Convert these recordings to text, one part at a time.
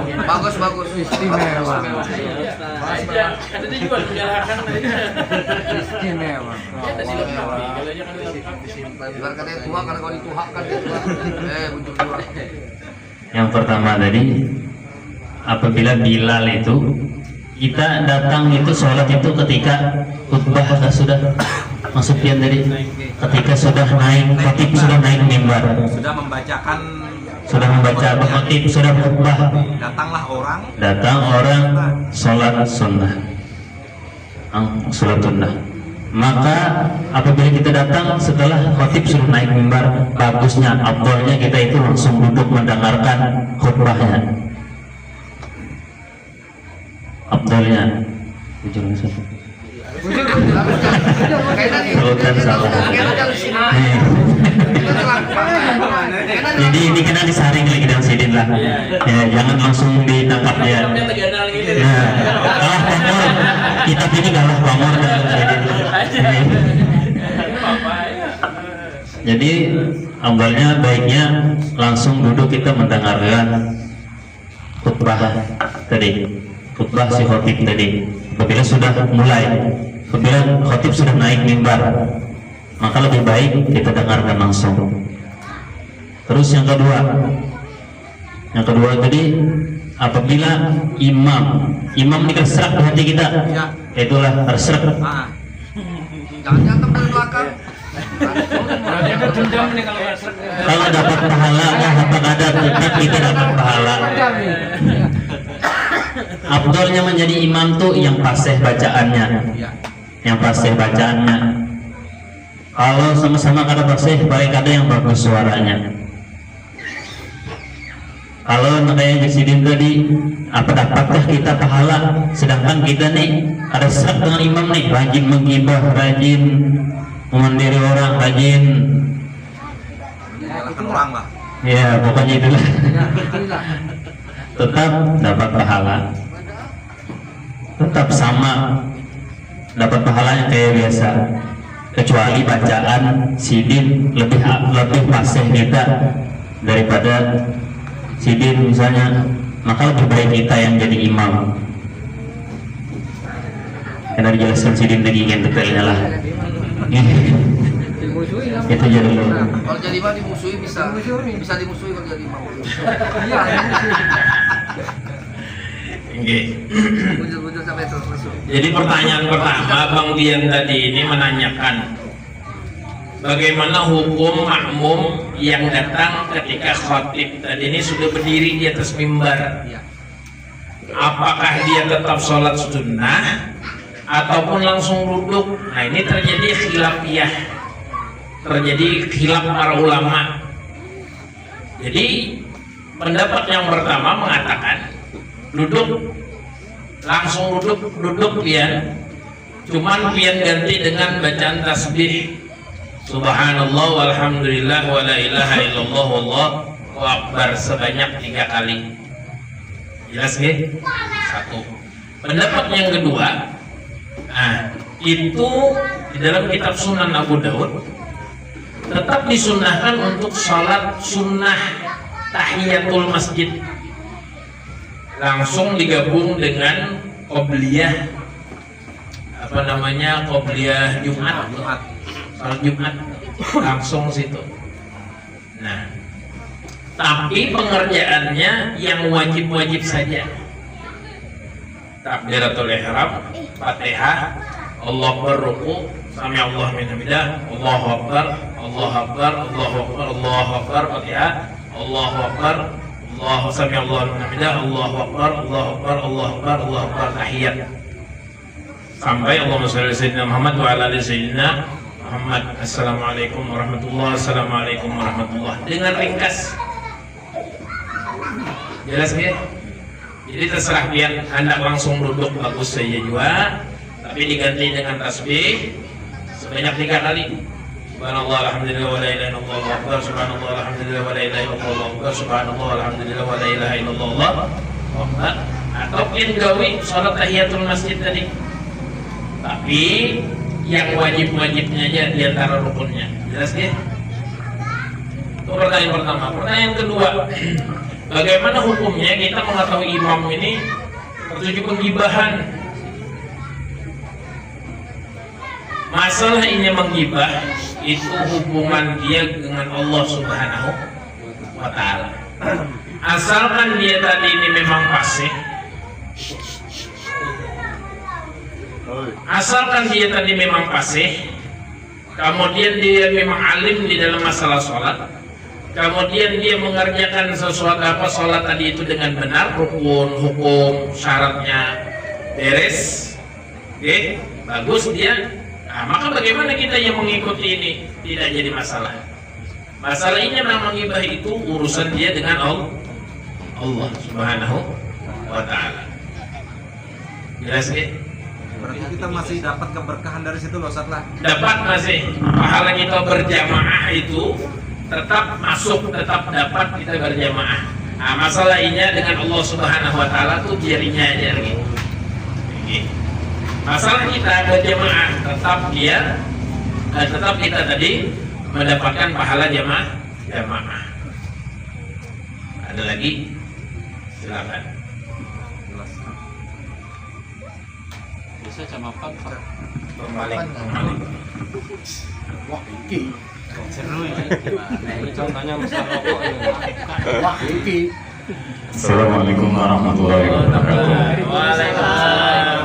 Bagus bagus. Istimewa. Katanya juga menyalahkan Istimewa. Biar katanya tua karena kau dituhakan dia tua. Bujuk tua. Yang pertama tadi, apabila Bilal itu kita datang itu sholat itu ketika khutbah sudah masuk pian tadi, ketika sudah naik khatib, sudah naik mimbar, sudah membaca khatib, sudah khutbah, datang orang sholat sunnah, sholat sunnah. Maka apabila kita datang setelah khatib sudah naik mimbar, bagusnya, afdalnya kita itu langsung duduk mendengarkan khutbahnya. Afdalnya Sultan salah. Jadi ini kena disaring lagi dengan sidin lah. Ya, jangan langsung ditangkap dia. Nah, kalah pamor. Kitab ini kalah pamor dengan sidin. Jadi awalnya baiknya langsung duduk kita mendengarkan khutbah tadi, khutbah si khatib tadi. Apabila sudah mulai, apabila khatib sudah naik mimbar, maka lebih baik kita dengarkan langsung. Terus yang kedua tadi, apabila imam ini terserak di hati kita, itulah terserak. Jangan jatuh dari belakang. Kalau dapat pahala, apa ada tetap kita dapat pahala. Afdalnya menjadi imam tuh yang fasih bacaannya, Kalau sama-sama kata fasih, baik ada yang bagus suaranya. Kalau kayak Jasidin tadi, apa dapatkah kita pahala? Sedangkan kita nih ada serak dengan imam nih, rajin menggibah, rajin memandiri orang, rajin Menyalahkan orang lah. ya pokoknya itulah. Tetap dapat pahala, tetap sama dapat pahalanya kayak biasa, kecuali bacaan sidin lebih fasih kita daripada sidin misalnya, maka lebih baik kita yang jadi imam. Karena dijelaskan sidin lagi yang detailnya lah. Itu jadi Kalau jadi imam dimusuhi bisa dimusuhi kalau jadi imam. Bujur sampai itu masuk. Jadi pertanyaan pertama Bang Dian tadi ini menanyakan bagaimana hukum makmum yang datang ketika khatib tadi ini sudah berdiri di atas mimbar. Apakah dia tetap sholat sunnah ataupun langsung duduk? Nah ini terjadi khilafiyah, terjadi khilaf para ulama. Jadi pendapat yang pertama mengatakan langsung duduk pian, cuman pian ganti dengan bacaan tasbih subhanallah walhamdulillah wa la ilaha illallah wallahu akbar sebanyak 3 kali. Jelas nggih? Satu. Pendapat yang kedua, itu di dalam kitab Sunan Abu Daud tetap disunnahkan untuk sholat sunnah tahiyatul masjid, langsung digabung dengan qobliyah qobliyah Jumat, sholat Jumat langsung situ. Nah, tapi pengerjaannya yang wajib-wajib saja. Takbiratul ihram, Fatihah, Allahu Akbar, ruku, sami Allah min hamidah, Allahu Akbar, Allahu Akbar, Allahu Akbar, Allahu Akbar, Fatihah, Allahu Akbar, Allahu sami Allah min hamidah, Allahu Akbar, Allahu Akbar, Allahu Akbar, Allahu Akbar, tahiyat. Sampai Allahumma shalli ala sayyidina Muhammad wa ala ali sayyidina Muhammad. Assalamualaikum warahmatullahi wabarakatuh. Assalamualaikum warahmatullahi. Dengan ringkas. Jelas nggih? Jadi terserah pian hendak langsung duduk bagus saja juga, tapi diganti dengan tasbih sebanyak 3 kali. Subhanallah alhamdulillah wa la ilaha illallah Allahu akbar. Subhanallah alhamdulillah wa la ilaha illallah Allahu akbar. Subhanallah alhamdulillah wa la ilaha illallah Allahu akbar. Atau pian gawi salat tahiyatul masjid tadi. Tapi yang wajib-wajibnya aja di antara rukunnya. Jelas nggih? Itu pertanyaan pertama. Pertanyaan kedua, Bagaimana hukumnya kita mengetahui imam ini tertuju penggibahan? Masalah ini menggibah itu hubungan dia dengan Allah Subhanahu wa Ta'ala. Asalkan dia tadi ini memang fasih, kemudian dia memang alim di dalam masalah sholat, kemudian dia mengerjakan sesuatu sholat tadi itu dengan benar, rukun, hukum, syaratnya beres, oke, bagus dia. Nah, maka bagaimana kita yang mengikuti ini? Tidak jadi masalah. Masalah ini memang menggibah itu urusan dia dengan Allah Subhanahu wa Ta'ala. Jelas ya? Berarti kita masih dapat keberkahan dari situ loh, Ustaz lah. Dapat masih. Pahala kita berjamaah itu tetap masuk, tetap dapat kita berjamaah. Nah, masalah ini dengan Allah Subhanahu wa Ta'ala tuh jarinya aja gitu. Masalah kita berjamaah tetap kita tadi mendapatkan pahala jamaah. Ada lagi? Silakan. Bisa camapan Pak. Kembali. Wah, iki. Seru ya. Ini contohnya masalah rokok. Wah, iki. Assalamualaikum warahmatullahi wabarakatuh. Waalaikumsalam.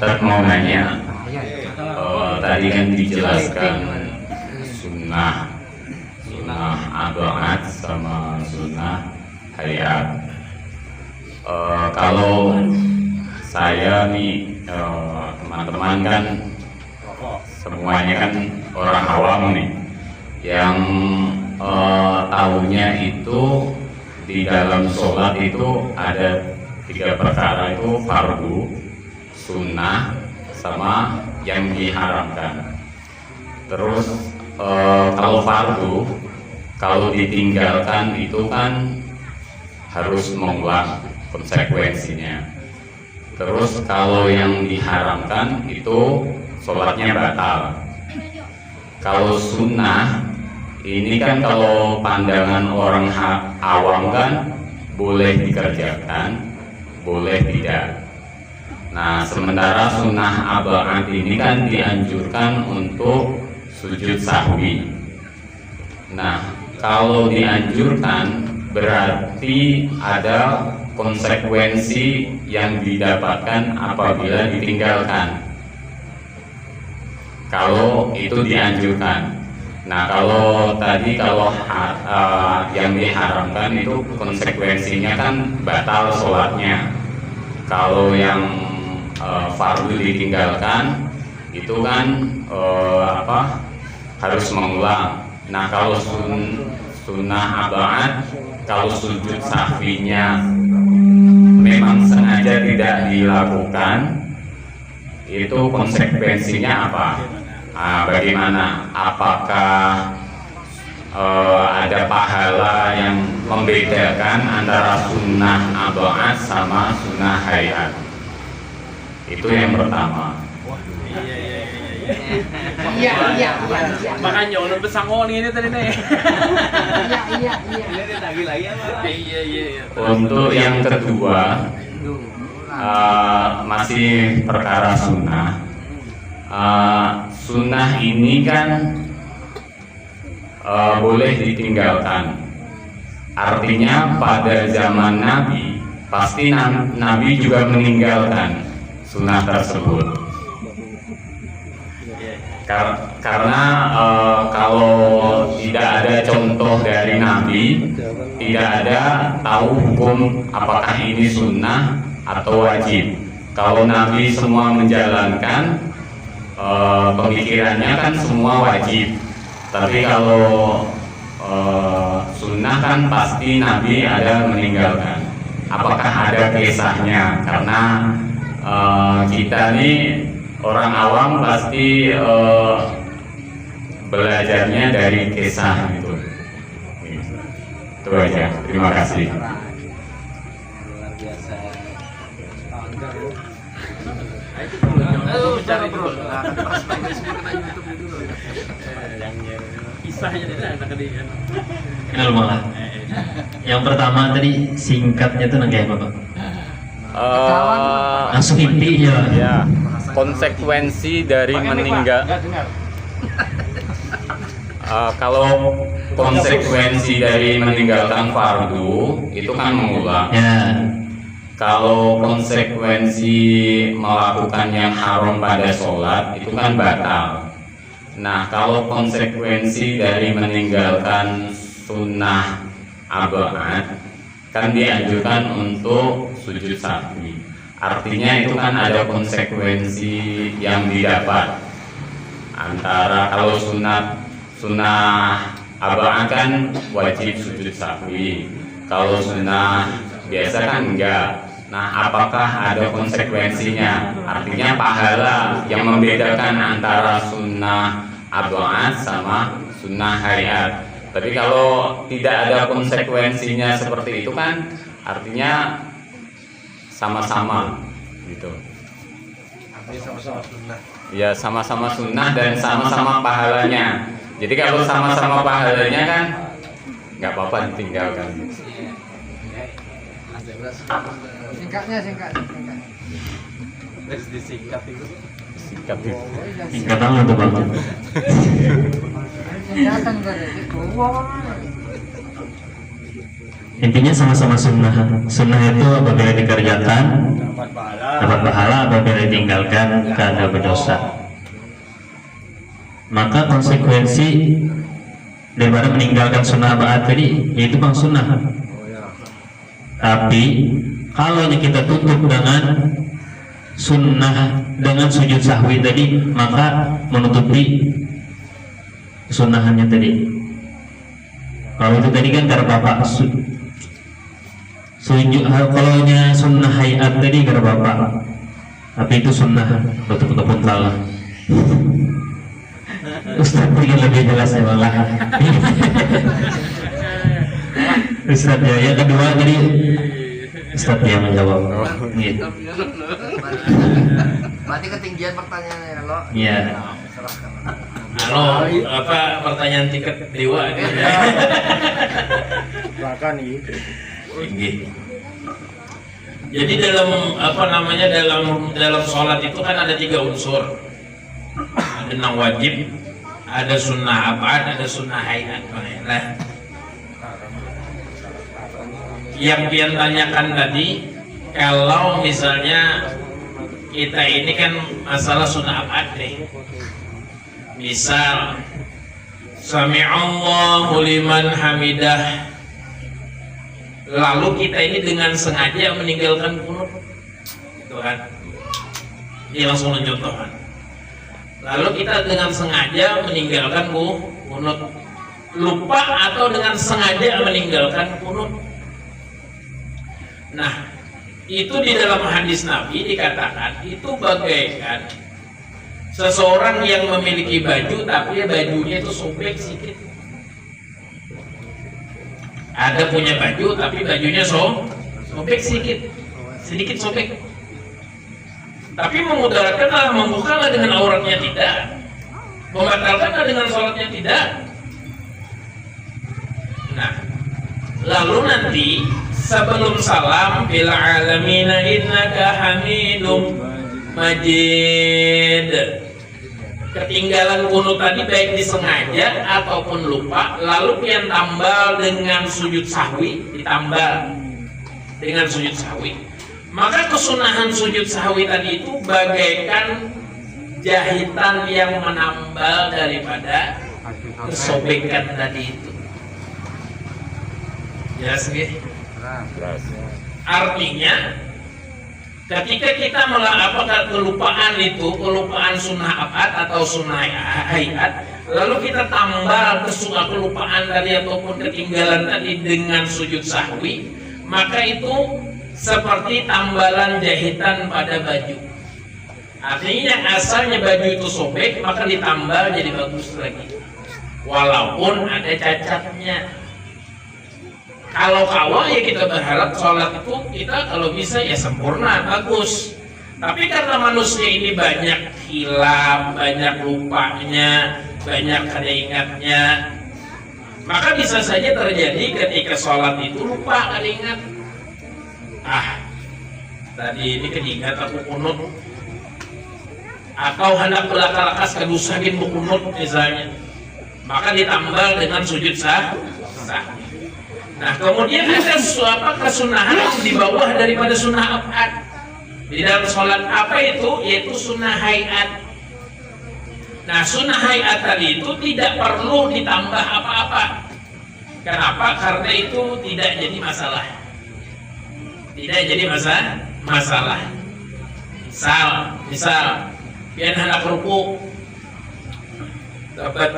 Ustaz mau nanya, tadi kan dijelaskan sunnah abaat sama sunnah hayat. Kalau saya nih teman-teman kan semuanya kan orang awam nih yang tahunya itu di dalam sholat itu ada 3 perkara itu fardu, sunnah, sama yang diharamkan. Terus kalau fardu, kalau ditinggalkan itu kan harus mengulang konsekuensinya. Terus kalau yang diharamkan itu sholatnya batal. Kalau sunnah ini kan kalau pandangan orang awam kan boleh dikerjakan, boleh tidak. Nah, sementara sunnah abaat ini kan dianjurkan untuk sujud sahwi. Nah, kalau dianjurkan berarti ada konsekuensi yang didapatkan apabila ditinggalkan. Kalau itu dianjurkan. Nah, kalau tadi yang diharamkan itu konsekuensinya kan batal sholatnya. Kalau yang fardu ditinggalkan itu kan harus mengulang. Nah, kalau sunnah abaat, kalau sujud sahwinya memang sengaja tidak dilakukan, itu konsekuensinya apa? Bagaimana? Apakah ada pahala yang membedakan antara sunnah abaat sama sunnah hayat? Itu yang pertama. Iya. Makanya ulun pesangoni ini tadi nih. Iya. Ini lagi apa? Iya. Untuk yang kedua, masih perkara sunnah. Sunnah ini kan boleh ditinggalkan. Artinya pada zaman Nabi pasti Nabi juga meninggalkan sunnah tersebut. Karena kalau tidak ada contoh dari Nabi, tidak ada tahu hukum apakah ini sunnah atau wajib. Kalau Nabi semua menjalankan, pemikirannya kan semua wajib. Tapi kalau sunnah kan pasti Nabi ada meninggalkan. Apakah ada kisahnya? Karena kita nih orang awam pasti belajarnya dari kisah itu. Itu aja. Terima kasih. Luar biasa. Bicara bro. Yang susah jadi anak dia. Kenal malah. Yang pertama tadi singkatnya tuh kayak apa, Pak? Langsung intinya. Ya, konsekuensi dari meninggal. Kalau konsekuensi dari meninggalkan fardu itu kan mengulang. Ya. Kalau konsekuensi melakukan yang haram pada sholat itu kan batal. Nah, kalau konsekuensi dari meninggalkan sunnah abad kan dianjurkan untuk sujud sahwi. Artinya itu kan ada konsekuensi yang didapat. Antara kalau sunnah abad kan wajib sujud sahwi. Kalau sunnah biasa kan enggak. Nah, apakah ada konsekuensinya? Artinya pahala yang membedakan antara sunnah abad sama sunnah hayat. Tapi kalau tidak ada konsekuensinya seperti itu kan artinya sama-sama gitu. Sama-sama sunnah. Ya, sama-sama sunnah dan sama-sama pahalanya. Jadi kalau sama-sama pahalanya kan nggak apa-apa ditinggalkan. Singkat. Terus disingkat itu. Singkat itu. Singkatan tuh, Bang. Singkatan berarti. Intinya sama-sama sunnah. Sunnah itu apabila dikerjakan dapat pahala, apabila ditinggalkan karena berdosa. Maka konsekuensi daripada meninggalkan sunnah abad tadi yaitu bang sunnah. Tapi kalau kita tutup dengan sunnah dengan sujud sahwi tadi, maka menutupi sunnahannya tadi. Kalau itu tadi kan karena bapak sujud, kalau nya sunnah hayat tadi karena bapak, tapi itu sunnah betul-betul salah. Ustaz ingin lebih jelas ya malah. Ustaz ya, yang kedua tadi Ustaz yang menjawab. Gitu. Berarti ketinggian pertanyaannya lo. Iya. Halo, apa pertanyaan tiket dewa ini? Bahkan nih. Tinggi. Jadi dalam apa namanya dalam sholat itu kan ada 3 unsur. Ada yang wajib, ada sunnah abad, ada sunnah hayat. Nah, yang pian tanyakan tadi, kalau misalnya kita ini kan masalah sunnah abad deh. Misal Sami'allahu liman hamidah, lalu kita ini dengan sengaja meninggalkan kunut, gitu kan? Dia langsung mencontohkan. Lalu kita dengan sengaja meninggalkan kunut, lupa atau dengan sengaja meninggalkan kunut. Nah, itu di dalam hadis Nabi dikatakan itu bagaikan seseorang yang memiliki baju tapi bajunya itu sobek sedikit. Ada punya baju tapi bajunya sobek sedikit sobek. Tapi memudaratkanlah, membukalah dengan auratnya tidak, membatalkanlah dengan sholatnya tidak. Nah, lalu nanti sebelum salam, bil alamina innaka hamidum majid, ketinggalan kunut tadi baik disengaja ataupun lupa, lalu pian tambal dengan sujud sahwi, ditambal dengan sujud sahwi. Maka kesunahan sujud sahwi tadi itu bagaikan jahitan yang menambal daripada kesobekan tadi itu. Jelas nggih? Artinya ketika kita apakah kelupaan sunnah abad atau sunnah hayat, lalu kita tambal kelupaan tadi ataupun ketinggalan tadi dengan sujud sahwi, maka itu seperti tambalan jahitan pada baju. Artinya yang asalnya baju itu sobek, maka ditambal jadi bagus lagi, walaupun ada cacatnya. Kalau kawa ya kita berharap sholat itu kita kalau bisa ya sempurna, bagus. Tapi karena manusia ini banyak hilaf, banyak lupanya, banyak kada ingatnya, Maka bisa saja terjadi ketika sholat itu lupa, kan ingat, tadi ini keingat aku kunut, atau hendak belaka-lakas kedusakin kunut misalnya, maka ditambal dengan sujud sah. Nah kemudian ada suatu kesunahan di bawah daripada sunnah abad di dalam sholat, apa itu? Yaitu sunnah hayat. Nah sunnah hayat tadi itu tidak perlu ditambah apa-apa. Kenapa? Karena itu tidak jadi masalah. Tidak jadi masalah. Misal pian hendak ruku, tabat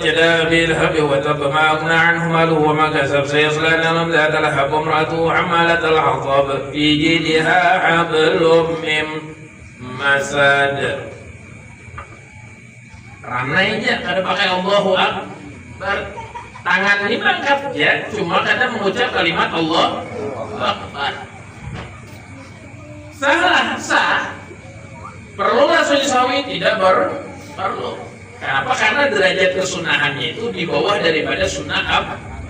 yada abi lahab wa tabba ma aghna anhu maluhu wa ma kasab sayasla naran dhata lahab wa imra'atuhu hammalatal hatab fi jidha hablum min masad. Ranainya kada pakai Allahu Akbar, tangan ini angkat ya, cuma kada mengucap kalimat Allah Akbar. Sah. Perlulah sujud sahwi? Tidak perlu. Kenapa? Karena derajat kesunahannya itu di bawah daripada sunnah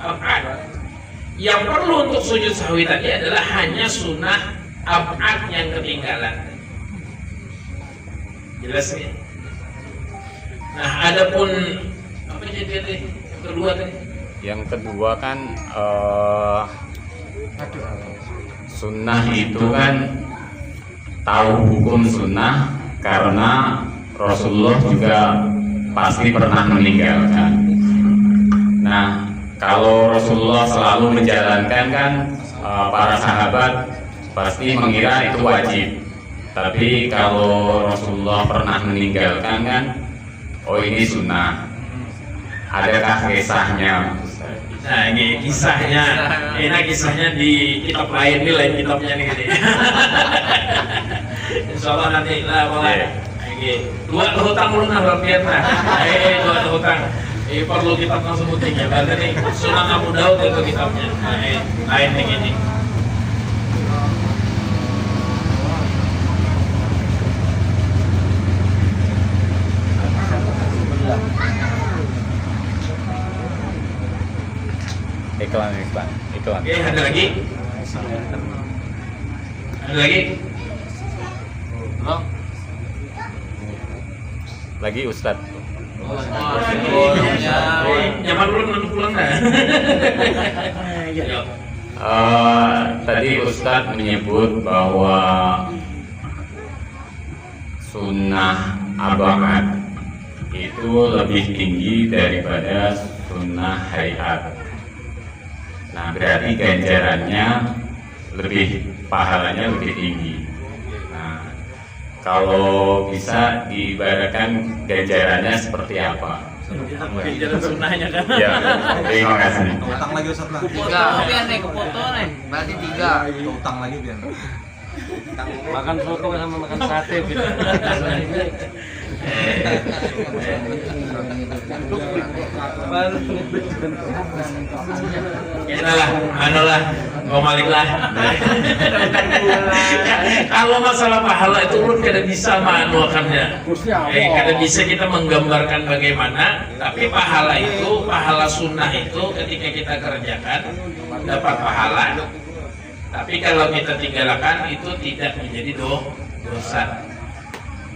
ab'ad. Yang perlu untuk sujud sahwi tadi adalah hanya sunnah ab'ad yang ketinggalan. Jelas ya? Nah, adapun apa jadi kedua tadi? Yang kedua kan sunnah itu kan tahu hukum sunnah karena Rasulullah juga pasti pernah meninggalkan. Nah, kalau Rasulullah selalu menjalankan kan para sahabat pasti mengira itu wajib. Tapi kalau Rasulullah pernah meninggalkan kan, oh ini sunnah. Adakah kisahnya? Nah ini kisahnya, kisahnya di kitab lain, lain kitabnya nih gini. Insya Allah nanti lah boleh. Dua hutang dulu nah berpian nah. Dua hutang. Perlu kitab langsung sebutin ya. Berarti nih Sunan Abu Daud itu kitabnya. Lain nih gini. Iklan. Oke, ada lagi? Ada lagi? Lagi Ustadz. Nyaman belum pulang dah. Tadi Ustadz menyebut bahwa sunnah ab'ad itu lebih tinggi daripada sunnah hayat. Nah, berarti ganjarannya pahalanya lebih tinggi. Nah, kalau bisa diibaratkan ganjarannya seperti apa? Ganjaran sunnahnya kan. Ya, terima kasih. Utang lagi Ustaz lah. Berarti 3. Utang lagi biar. Makan soto sama makan sate gitu. Itulah, ngomalik lah. Kalau masalah pahala itu lu kada bisa manuakannya. Kada bisa kita menggambarkan bagaimana. Tapi pahala sunnah itu ketika kita kerjakan dapat pahala. Tapi kalau kita tinggalkan itu tidak menjadi dosa.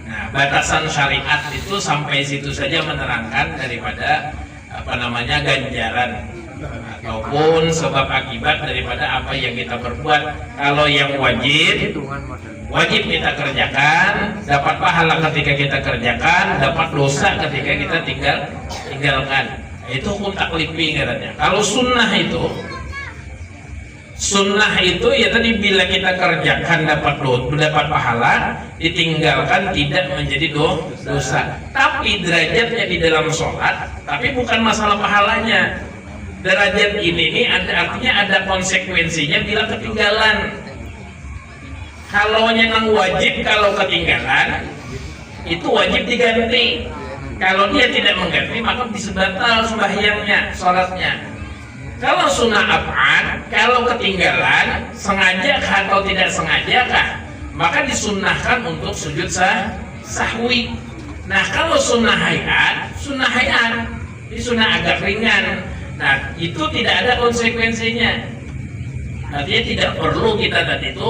Nah, batasan syariat itu sampai situ saja menerangkan daripada ganjaran ataupun sebab akibat daripada apa yang kita perbuat. Kalau yang wajib kita kerjakan, dapat pahala ketika kita kerjakan, dapat dosa ketika kita tinggalkan. Itu hukum taklifi katanya. Kalau sunnah itu ya tadi bila kita kerjakan dapat pahala, ditinggalkan tidak menjadi dosa. Tapi derajatnya di dalam sholat, tapi bukan masalah pahalanya. Derajat ini artinya ada konsekuensinya bila ketinggalan. Kalau yang wajib kalau ketinggalan itu wajib diganti. Kalau dia tidak mengganti maka batal sembahyangnya, sholatnya. Kalau sunnah ab'ad, kalau ketinggalan, sengaja atau tidak sengaja maka disunnahkan untuk sujud sahwi. Nah kalau sunnah hayat, Ini sunnah agak ringan. Nah, itu tidak ada konsekuensinya. Artinya tidak perlu kita tadi itu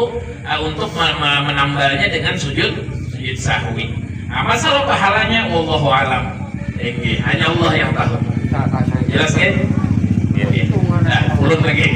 untuk menambalnya dengan sujud sahwi. Nah, masalah pahalanya wallahu alam. Hanya Allah yang tahu. Jelas kan? Nah, ulun lagi.